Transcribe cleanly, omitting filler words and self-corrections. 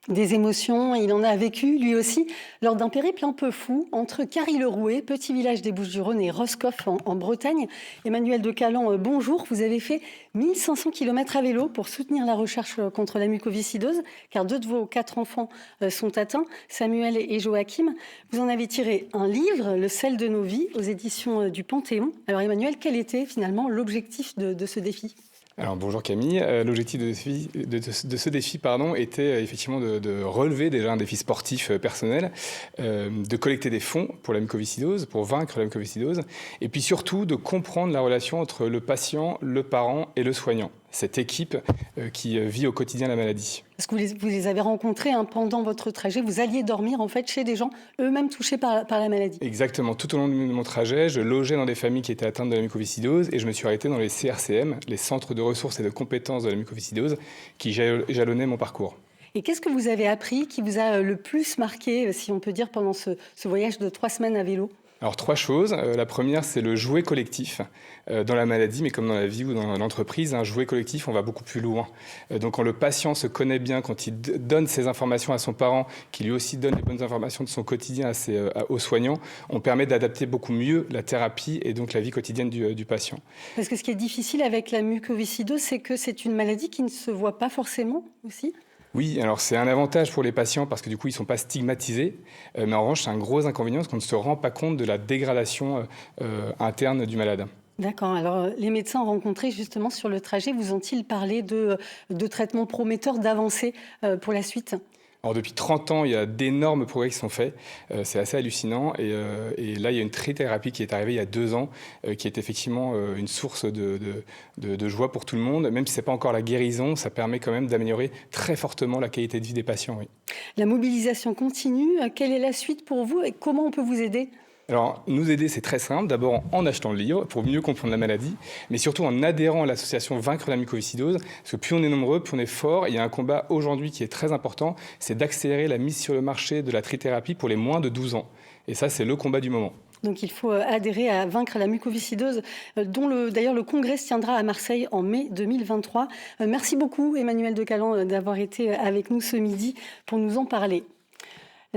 Des émotions, il en a vécu lui aussi lors d'un périple un peu fou entre Carry-le-Rouet, petit village des Bouches-du-Rhône, et Roscoff en Bretagne. Emmanuel de Calan, bonjour. Vous avez fait 1500 km à vélo pour soutenir la recherche contre la mucoviscidose, car 2 de vos 4 enfants sont atteints, Samuel et Joachim. Vous en avez tiré un livre, Le sel de nos vies, aux éditions du Panthéon. Alors Emmanuel, quel était finalement l'objectif de ce défi ? Alors bonjour Camille, l'objectif de ce défi était effectivement de relever déjà un défi sportif personnel, de collecter des fonds pour la mucoviscidose, pour vaincre la mucoviscidose, et puis surtout de comprendre la relation entre le patient, le parent et le soignant, cette équipe qui vit au quotidien la maladie. Parce que vous les avez rencontrés pendant votre trajet, vous alliez dormir en fait chez des gens eux-mêmes touchés par la maladie. Exactement, tout au long de mon trajet, je logeais dans des familles qui étaient atteintes de la mucoviscidose et je me suis arrêté dans les CRCM, les centres de ressources et de compétences de la mucoviscidose, qui jalonnaient mon parcours. Et qu'est-ce que vous avez appris qui vous a le plus marqué, si on peut dire, pendant ce voyage de 3 semaines à vélo ? Alors 3 choses. La première, c'est le jouet collectif. Dans la maladie, mais comme dans la vie ou dans l'entreprise, un jouet collectif, on va beaucoup plus loin. Donc quand le patient se connaît bien, quand il donne ses informations à son parent, qui lui aussi donne les bonnes informations de son quotidien aux soignants, on permet d'adapter beaucoup mieux la thérapie et donc la vie quotidienne du patient. Parce que ce qui est difficile avec la mucoviscidose, c'est que c'est une maladie qui ne se voit pas forcément aussi. Oui, alors c'est un avantage pour les patients parce que du coup, ils ne sont pas stigmatisés. Mais en revanche, c'est un gros inconvénient parce qu'on ne se rend pas compte de la dégradation interne du malade. D'accord. Alors, les médecins rencontrés justement sur le trajet vous ont-ils parlé de traitements prometteurs, d'avancées pour la suite ? Alors depuis 30 ans, il y a d'énormes progrès qui sont faits. C'est assez hallucinant. Et là, il y a une trithérapie qui est arrivée il y a 2 ans, qui est effectivement une source de joie pour tout le monde. Même si ce n'est pas encore la guérison, ça permet quand même d'améliorer très fortement la qualité de vie des patients. Oui. La mobilisation continue. Quelle est la suite pour vous et comment on peut vous aider ? Alors, nous aider, c'est très simple. D'abord en achetant le livre pour mieux comprendre la maladie, mais surtout en adhérant à l'association Vaincre la mucoviscidose. Parce que plus on est nombreux, plus on est fort. Il y a un combat aujourd'hui qui est très important, c'est d'accélérer la mise sur le marché de la trithérapie pour les moins de 12 ans. Et ça, c'est le combat du moment. Donc il faut adhérer à Vaincre la mucoviscidose, dont d'ailleurs le congrès se tiendra à Marseille en mai 2023. Merci beaucoup Emmanuel de Calan d'avoir été avec nous ce midi pour nous en parler.